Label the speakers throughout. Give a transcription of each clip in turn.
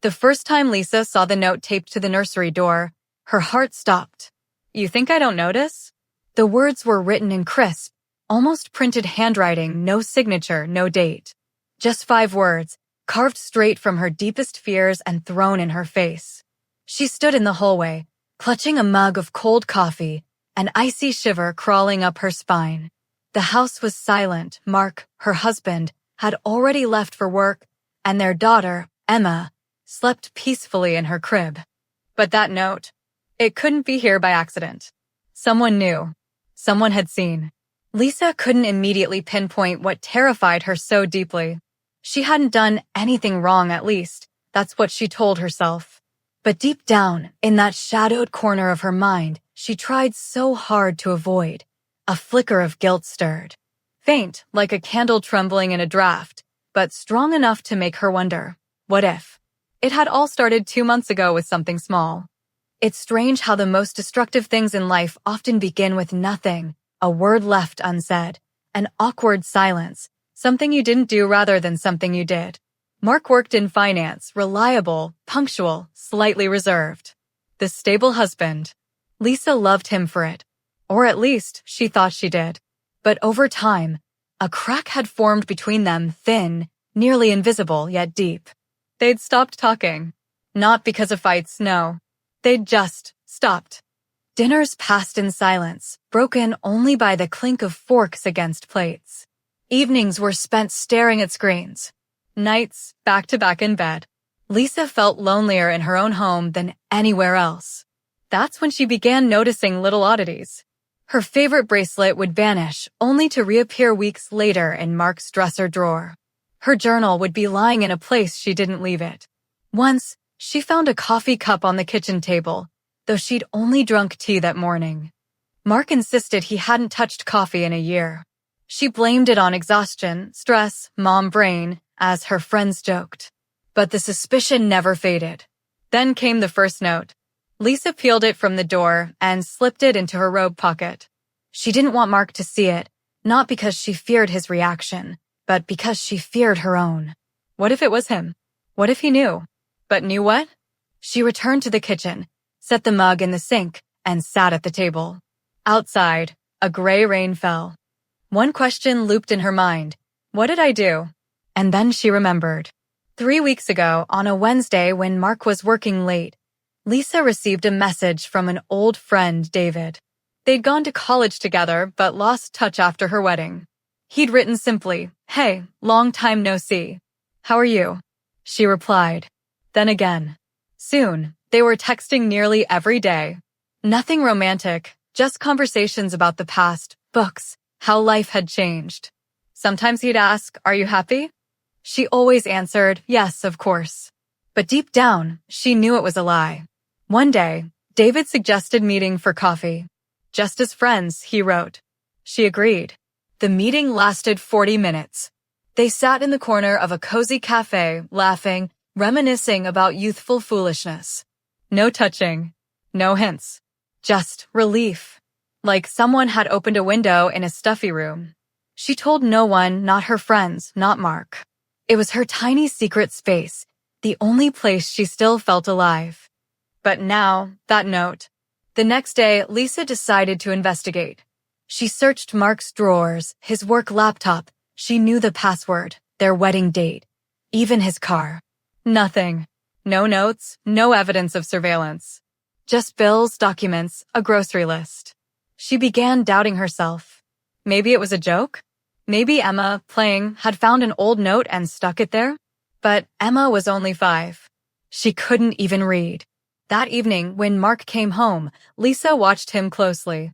Speaker 1: The first time Lisa saw the note taped to the nursery door, her heart stopped. "You think I don't notice?" The words were written in crisp, almost printed handwriting, no signature, no date. Just 5 words, carved straight from her deepest fears and thrown in her face. She stood in the hallway, clutching a mug of cold coffee, an icy shiver crawling up her spine. The house was silent. Mark, her husband, had already left for work, and their daughter, Emma, slept peacefully in her crib. But that note, it couldn't be here by accident. Someone knew. Someone had seen. Lisa couldn't immediately pinpoint what terrified her so deeply. She hadn't done anything wrong, at least. That's what she told herself. But deep down, in that shadowed corner of her mind, she tried so hard to avoid. A flicker of guilt stirred. Faint, like a candle trembling in a draft, but strong enough to make her wonder, what if? It had all started 2 months ago with something small. It's strange how the most destructive things in life often begin with nothing, a word left unsaid, an awkward silence, something you didn't do rather than something you did. Mark worked in finance, reliable, punctual, slightly reserved. The stable husband. Lisa loved him for it. Or at least, she thought she did. But over time, a crack had formed between them, thin, nearly invisible, yet deep. They'd stopped talking. Not because of fights, no. They'd just stopped. Dinners passed in silence, broken only by the clink of forks against plates. Evenings were spent staring at screens. Nights, back-to-back in bed. Lisa felt lonelier in her own home than anywhere else. That's when she began noticing little oddities. Her favorite bracelet would vanish, only to reappear weeks later in Mark's dresser drawer. Her journal would be lying in a place she didn't leave it. Once, she found a coffee cup on the kitchen table, though she'd only drunk tea that morning. Mark insisted he hadn't touched coffee in a year. She blamed it on exhaustion, stress, mom brain, as her friends joked. But the suspicion never faded. Then came the first note. Lisa peeled it from the door and slipped it into her robe pocket. She didn't want Mark to see it, not because she feared his reaction, but because she feared her own. What if it was him? What if he knew? But knew what? She returned to the kitchen, set the mug in the sink, and sat at the table. Outside, a gray rain fell. One question looped in her mind. What did I do? And then she remembered. 3 weeks ago, on a Wednesday when Mark was working late, Lisa received a message from an old friend, David. They'd gone to college together, but lost touch after her wedding. He'd written simply, "Hey, long time no see. How are you?" She replied. Then again. Soon, they were texting nearly every day. Nothing romantic, just conversations about the past, books, how life had changed. Sometimes he'd ask, "Are you happy?" She always answered, "Yes, of course." But deep down, she knew it was a lie. One day, David suggested meeting for coffee. Just as friends, he wrote. She agreed. The meeting lasted 40 minutes. They sat in the corner of a cozy cafe, laughing, reminiscing about youthful foolishness. No touching. No hints. Just relief. Like someone had opened a window in a stuffy room. She told no one, not her friends, not Mark. It was her tiny secret space, the only place she still felt alive. But now, that note. The next day, Lisa decided to investigate. She searched Mark's drawers, his work laptop. She knew the password, their wedding date, even his car. Nothing. No notes, no evidence of surveillance. Just bills, documents, a grocery list. She began doubting herself. Maybe it was a joke? Maybe Emma, playing, had found an old note and stuck it there? But Emma was only 5. She couldn't even read. That evening, when Mark came home, Lisa watched him closely.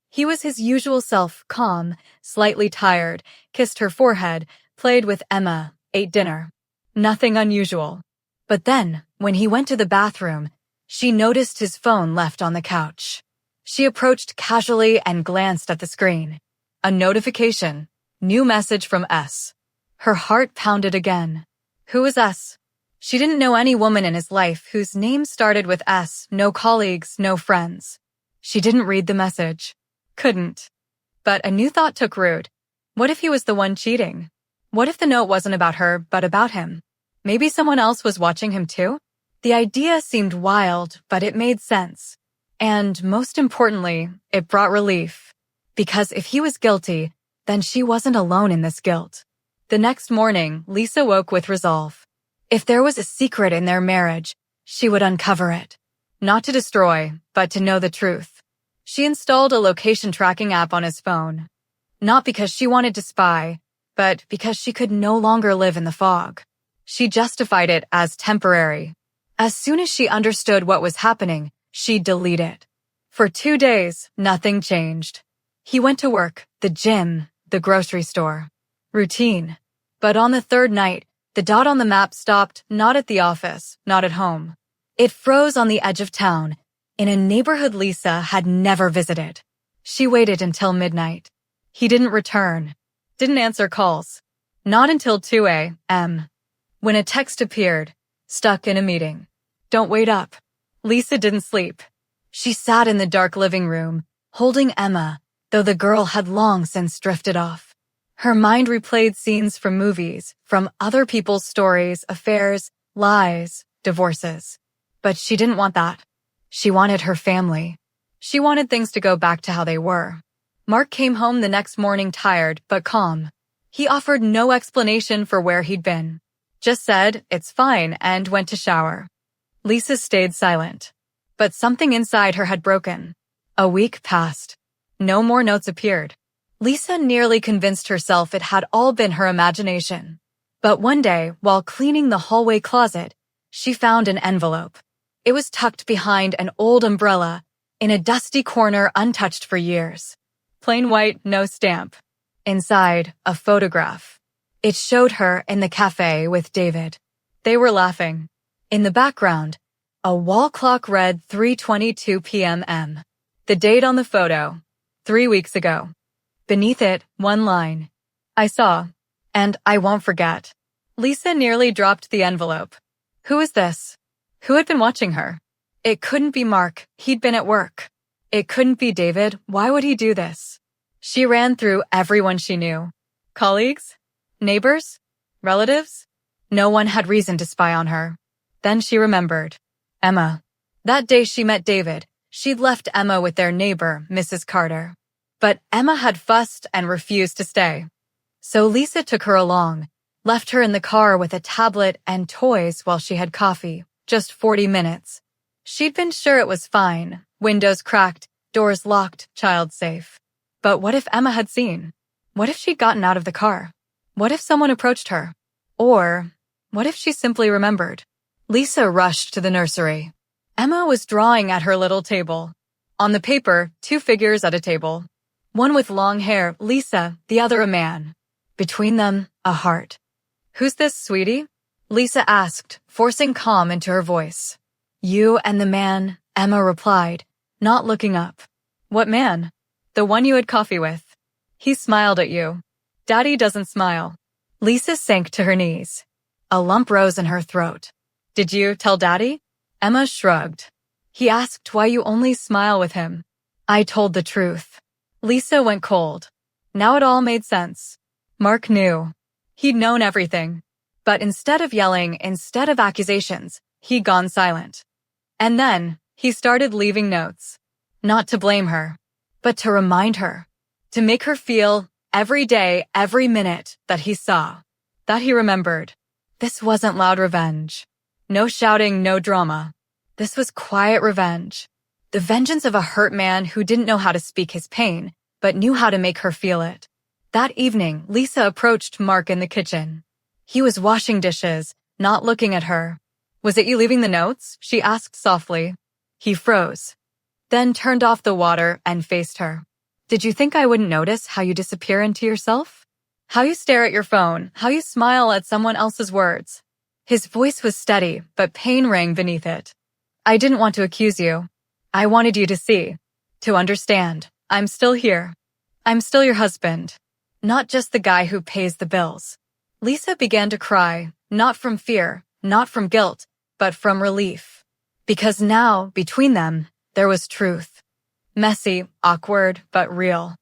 Speaker 1: He was his usual self, calm, slightly tired, kissed her forehead, played with Emma, ate dinner. Nothing unusual. But then, when he went to the bathroom, she noticed his phone left on the couch. She approached casually and glanced at the screen. A notification. New message from S. Her heart pounded again. Who was S? She didn't know any woman in his life whose name started with S, no colleagues, no friends. She didn't read the message. Couldn't. But a new thought took root. What if he was the one cheating? What if the note wasn't about her, but about him? Maybe someone else was watching him too? The idea seemed wild, but it made sense. And most importantly, it brought relief. Because if he was guilty, then she wasn't alone in this guilt. The next morning, Lisa woke with resolve. If there was a secret in their marriage, she would uncover it. Not to destroy, but to know the truth. She installed a location tracking app on his phone. Not because she wanted to spy, but because she could no longer live in the fog. She justified it as temporary. As soon as she understood what was happening, she'd delete it. For 2 days, nothing changed. He went to work, the gym, the grocery store. Routine. But on the third night, the dot on the map stopped not at the office, not at home. It froze on the edge of town, in a neighborhood Lisa had never visited. She waited until midnight. He didn't return. Didn't answer calls. Not until 2 a.m. when a text appeared, stuck in a meeting. Don't wait up. Lisa didn't sleep. She sat in the dark living room, holding Emma, though the girl had long since drifted off. Her mind replayed scenes from movies, from other people's stories, affairs, lies, divorces. But she didn't want that. She wanted her family. She wanted things to go back to how they were. Mark came home the next morning tired but calm. He offered no explanation for where he'd been. Just said, "It's fine," and went to shower. Lisa stayed silent. But something inside her had broken. A week passed. No more notes appeared. Lisa nearly convinced herself it had all been her imagination. But one day, while cleaning the hallway closet, she found an envelope. It was tucked behind an old umbrella, in a dusty corner untouched for years. Plain white, no stamp. Inside, a photograph. It showed her in the cafe with David. They were laughing. In the background, a wall clock read 3:22 p.m. The date on the photo, 3 weeks ago. Beneath it, one line. I saw, and I won't forget. Lisa nearly dropped the envelope. Who is this? Who had been watching her? It couldn't be Mark. He'd been at work. It couldn't be David. Why would he do this? She ran through everyone she knew. Colleagues? Neighbors? Relatives? No one had reason to spy on her. Then she remembered. Emma. That day she met David, she'd left Emma with their neighbor, Mrs. Carter. But Emma had fussed and refused to stay. So Lisa took her along, left her in the car with a tablet and toys while she had coffee, just 40 minutes. She'd been sure it was fine, windows cracked, doors locked, child safe. But what if Emma had seen? What if she'd gotten out of the car? What if someone approached her? Or what if she simply remembered? Lisa rushed to the nursery. Emma was drawing at her little table. On the paper, 2 figures at a table. One with long hair, Lisa, the other a man. Between them, a heart. Who's this, sweetie? Lisa asked, forcing calm into her voice. You and the man, Emma replied, not looking up. What man? The one you had coffee with. He smiled at you. Daddy doesn't smile. Lisa sank to her knees. A lump rose in her throat. Did you tell Daddy? Emma shrugged. He asked why you only smile with him. I told the truth. Lisa went cold. Now it all made sense. Mark knew. He'd known everything. But instead of yelling, instead of accusations, he'd gone silent. And then, he started leaving notes. Not to blame her, but to remind her. To make her feel, every day, every minute, that he saw. That he remembered. This wasn't loud revenge. No shouting, no drama. This was quiet revenge. The vengeance of a hurt man who didn't know how to speak his pain, but knew how to make her feel it. That evening, Lisa approached Mark in the kitchen. He was washing dishes, not looking at her. Was it you leaving the notes? She asked softly. He froze. Then turned off the water and faced her. Did you think I wouldn't notice how you disappear into yourself? How you stare at your phone, how you smile at someone else's words. His voice was steady, but pain rang beneath it. I didn't want to accuse you. I wanted you to see, to understand. I'm still here. I'm still your husband. Not just the guy who pays the bills. Lisa began to cry, not from fear, not from guilt, but from relief. Because now, between them, there was truth. Messy, awkward, but real.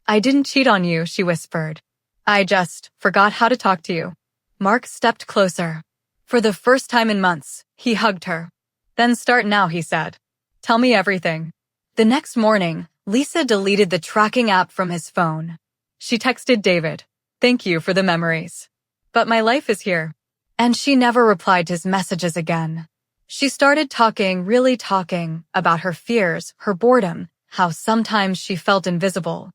Speaker 1: I didn't cheat on you, she whispered. I just forgot how to talk to you. Mark stepped closer. For the first time in months, he hugged her. Then start now, he said. Tell me everything. The next morning, Lisa deleted the tracking app from his phone. She texted David, "Thank you for the memories. But my life is here." And she never replied to his messages again. She started really talking, about her fears, her boredom, how sometimes she felt invisible.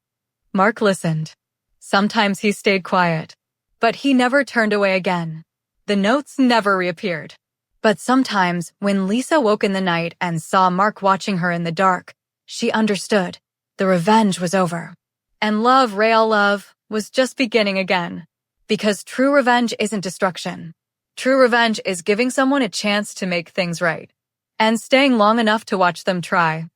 Speaker 1: Mark listened. Sometimes he stayed quiet. But he never turned away again. The notes never reappeared. But sometimes, when Lisa woke in the night and saw Mark watching her in the dark, she understood. The revenge was over. And love, real love, was just beginning again. Because true revenge isn't destruction. True revenge is giving someone a chance to make things right. And staying long enough to watch them try.